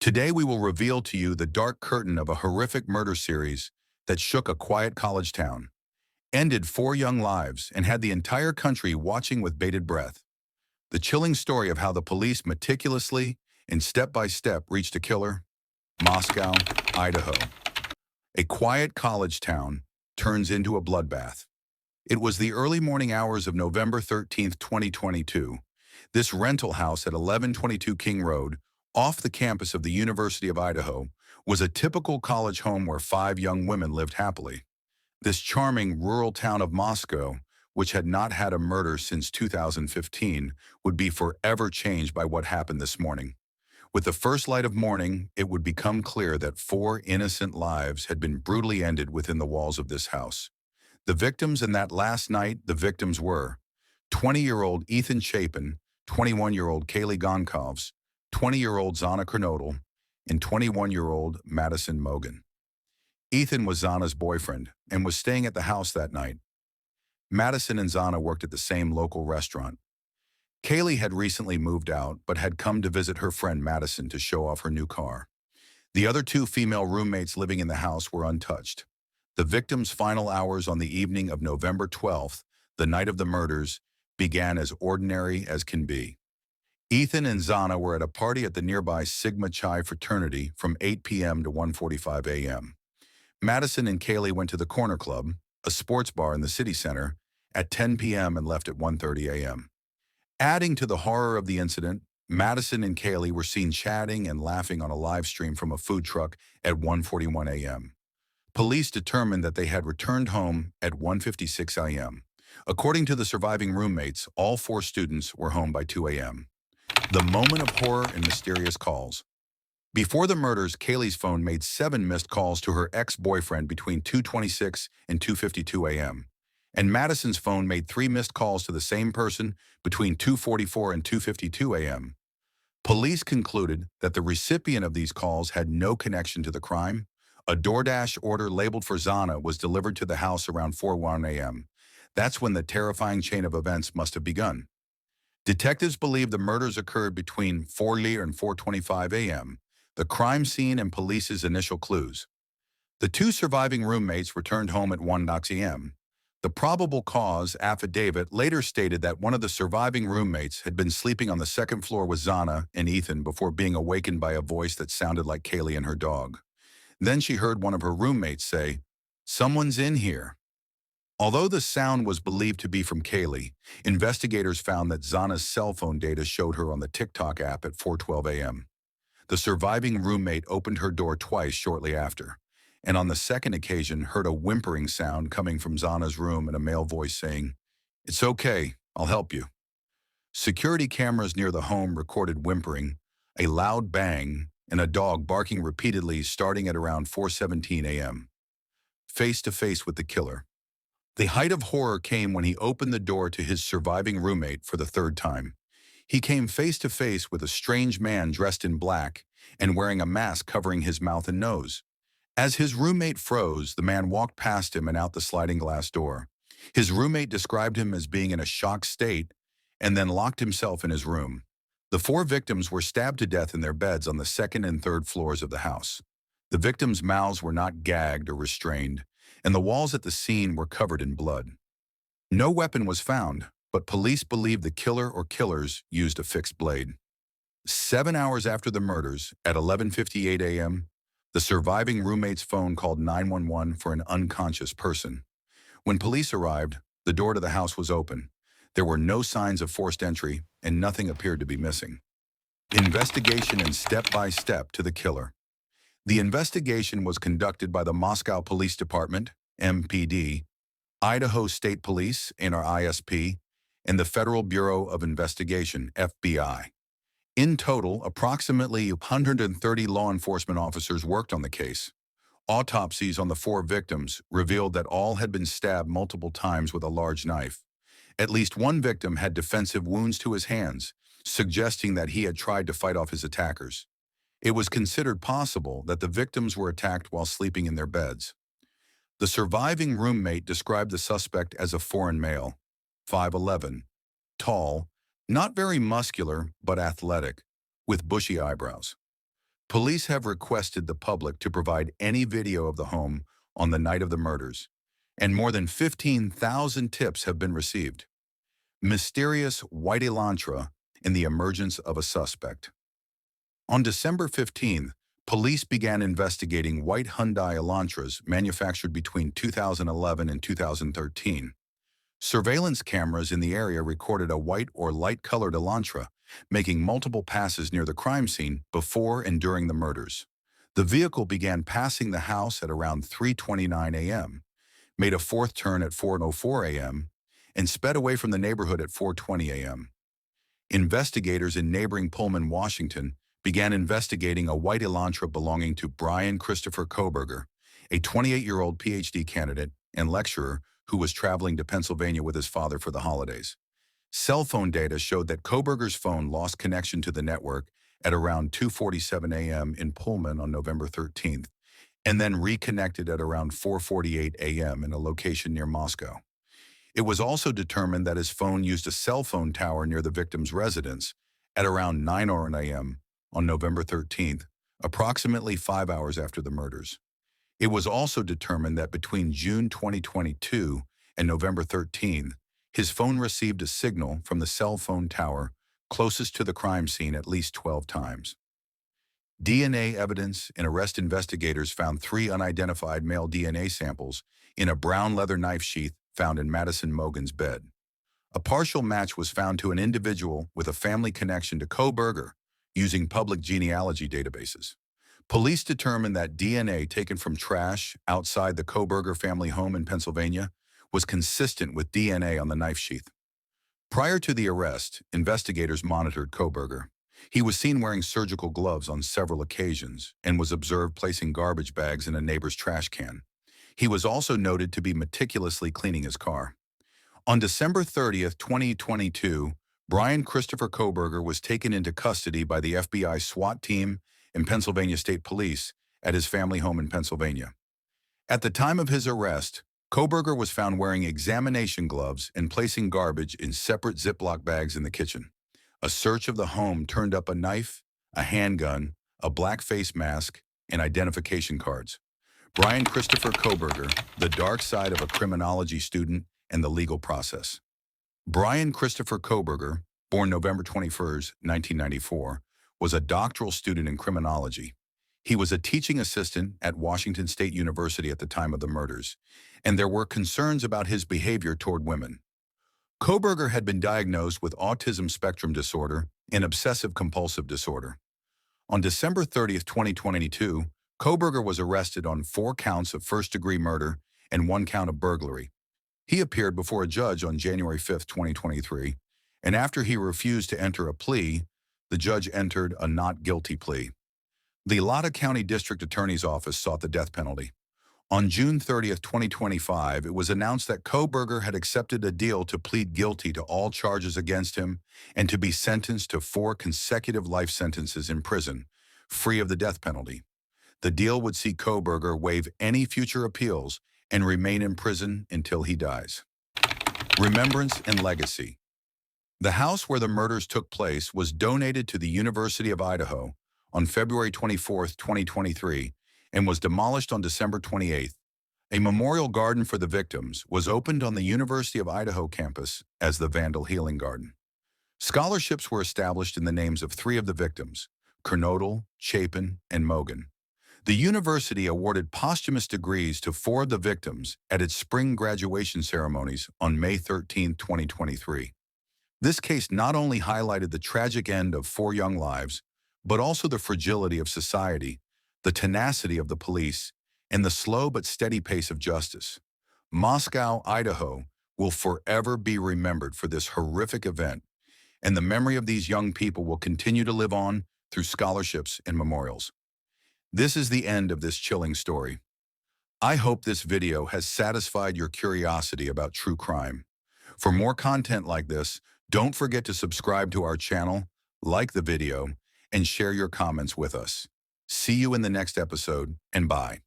Today we will reveal to you the dark curtain of a horrific murder series that shook a quiet college town, ended four young lives, and had the entire country watching with bated breath. The chilling story of how the police meticulously and step by step reached a killer, Moscow, Idaho. A quiet college town turns into a bloodbath. It was the early morning hours of November 13th, 2022. This rental house at 1122 King Road, off the campus of the University of Idaho, was a typical college home where five young women lived happily. This charming rural town of Moscow, which had not had a murder since 2015, would be forever changed by what happened this morning. With the first light of morning, it would become clear that four innocent lives had been brutally ended within the walls of this house. The victims in that last night, the victims were 20-year-old Ethan Chapin, 21-year-old Kaylee Gonkovs, 20-year-old Zana Kernodle, and 21-year-old Madison Mogan. Ethan was Zana's boyfriend and was staying at the house that night. Madison and Zana worked at the same local restaurant. Kaylee had recently moved out but had come to visit her friend Madison to show off her new car. The other two female roommates living in the house were untouched. The victims' final hours on the evening of November 12th, the night of the murders, began as ordinary as can be. Ethan and Zana were at a party at the nearby Sigma Chi fraternity from 8 p.m. to 1:45 a.m. Madison and Kaylee went to the Corner Club, a sports bar in the city center, at 10 p.m. and left at 1:30 a.m. Adding to the horror of the incident, Madison and Kaylee were seen chatting and laughing on a live stream from a food truck at 1:41 a.m. Police determined that they had returned home at 1:56 a.m. According to the surviving roommates, all four students were home by 2 a.m. The moment of horror and mysterious calls. Before the murders, Kaylee's phone made 7 missed calls to her ex-boyfriend between 2:26 and 2:52 a.m. And Madison's phone made 3 missed calls to the same person between 2:44 and 2:52 a.m. Police concluded that the recipient of these calls had no connection to the crime. A DoorDash order labeled for Zana was delivered to the house around 4:01 a.m. That's when the terrifying chain of events must have begun. Detectives believe the murders occurred between 4:00 and 4:25 a.m., the crime scene and police's initial clues. The two surviving roommates returned home at 1:00 a.m. The probable cause affidavit later stated that one of the surviving roommates had been sleeping on the second floor with Zana and Ethan before being awakened by a voice that sounded like Kaylee and her dog. Then she heard one of her roommates say, "Someone's in here." Although the sound was believed to be from Kaylee, investigators found that Zana's cell phone data showed her on the TikTok app at 4:12 a.m. The surviving roommate opened her door twice shortly after, and on the second occasion heard a whimpering sound coming from Zana's room and a male voice saying, "It's okay, I'll help you." Security cameras near the home recorded whimpering, a loud bang, and a dog barking repeatedly starting at around 4:17 a.m. Face to face with the killer. The height of horror came when he opened the door to his surviving roommate for the third time. He came face to face with a strange man dressed in black and wearing a mask covering his mouth and nose. As his roommate froze, the man walked past him and out the sliding glass door. His roommate described him as being in a shocked state and then locked himself in his room. The four victims were stabbed to death in their beds on the second and third floors of the house. The victims' mouths were not gagged or restrained, and the walls at the scene were covered in blood. No weapon was found, but police believe the killer or killers used a fixed blade. 7 hours after the murders, at 11:58 a.m., the surviving roommate's phone called 911 for an unconscious person. When police arrived, the door to the house was open. There were no signs of forced entry, and nothing appeared to be missing. Investigation and step-by-step to the killer. The investigation was conducted by the Moscow Police Department, MPD, Idaho State Police, ISP, and the Federal Bureau of Investigation, FBI. In total, approximately 130 law enforcement officers worked on the case. Autopsies on the four victims revealed that all had been stabbed multiple times with a large knife. At least one victim had defensive wounds to his hands, suggesting that he had tried to fight off his attackers. It was considered possible that the victims were attacked while sleeping in their beds. The surviving roommate described the suspect as a foreign male, 5'11", tall, not very muscular but athletic, with bushy eyebrows. Police have requested the public to provide any video of the home on the night of the murders, and more than 15,000 tips have been received. Mysterious white Elantra in the emergence of a suspect. On December 15th, police began investigating white Hyundai Elantras manufactured between 2011 and 2013. Surveillance cameras in the area recorded a white or light-colored Elantra, making multiple passes near the crime scene before and during the murders. The vehicle began passing the house at around 3:29 a.m., made a fourth turn at 4:04 a.m., and sped away from the neighborhood at 4:20 a.m. Investigators in neighboring Pullman, Washington, began investigating a white Elantra belonging to Bryan Christopher Kohberger, a 28-year-old PhD candidate and lecturer who was traveling to Pennsylvania with his father for the holidays. Cell phone data showed that Kohberger's phone lost connection to the network at around 2:47 a.m. in Pullman on November 13th, and then reconnected at around 4:48 a.m. in a location near Moscow. It was also determined that his phone used a cell phone tower near the victim's residence at around 9:00 a.m. on November 13th, approximately 5 hours after the murders. It was also determined that between June 2022 and November 13th, his phone received a signal from the cell phone tower closest to the crime scene at least 12 times. DNA evidence and arrest investigators found 3 unidentified male DNA samples in a brown leather knife sheath found in Madison Mogen's bed. A partial match was found to an individual with a family connection to Kohberger using public genealogy databases. Police determined that DNA taken from trash outside the Kohberger family home in Pennsylvania was consistent with DNA on the knife sheath. Prior to the arrest, investigators monitored Kohberger. He was seen wearing surgical gloves on several occasions and was observed placing garbage bags in a neighbor's trash can. He was also noted to be meticulously cleaning his car. On December 30th, 2022, Bryan Christopher Kohberger was taken into custody by the FBI SWAT team and Pennsylvania State Police at his family home in Pennsylvania. At the time of his arrest, Kohberger was found wearing examination gloves and placing garbage in separate Ziploc bags in the kitchen. A search of the home turned up a knife, a handgun, a black face mask, and identification cards. Bryan Christopher Kohberger, the dark side of a criminology student and the legal process. Bryan Christopher Kohberger, born November 21, 1994, was a doctoral student in criminology. He was a teaching assistant at Washington State University at the time of the murders, and there were concerns about his behavior toward women. Kohberger had been diagnosed with autism spectrum disorder and obsessive-compulsive disorder. On December 30, 2022, Kohberger was arrested on 4 counts of first-degree murder and 1 count of burglary. He appeared before a judge on January 5, 2023, and after he refused to enter a plea, the judge entered a not guilty plea. The Idaho County District Attorney's Office sought the death penalty. On June 30, 2025, it was announced that Kohberger had accepted a deal to plead guilty to all charges against him and to be sentenced to 4 consecutive life sentences in prison, free of the death penalty. The deal would see Kohberger waive any future appeals and remain in prison until he dies. Remembrance and legacy. The house where the murders took place was donated to the University of Idaho on February 24, 2023, and was demolished on December 28. A memorial garden for the victims was opened on the University of Idaho campus as the Vandal Healing Garden. Scholarships were established in the names of 3 of the victims, Kernodle, Chapin, and Mogen. The university awarded posthumous degrees to 4 of the victims at its spring graduation ceremonies on May 13, 2023. This case not only highlighted the tragic end of 4 young lives, but also the fragility of society, the tenacity of the police, and the slow but steady pace of justice. Moscow, Idaho will forever be remembered for this horrific event, and the memory of these young people will continue to live on through scholarships and memorials. This is the end of this chilling story. I hope this video has satisfied your curiosity about true crime. For more content like this, don't forget to subscribe to our channel, like the video, and share your comments with us. See you in the next episode, and bye.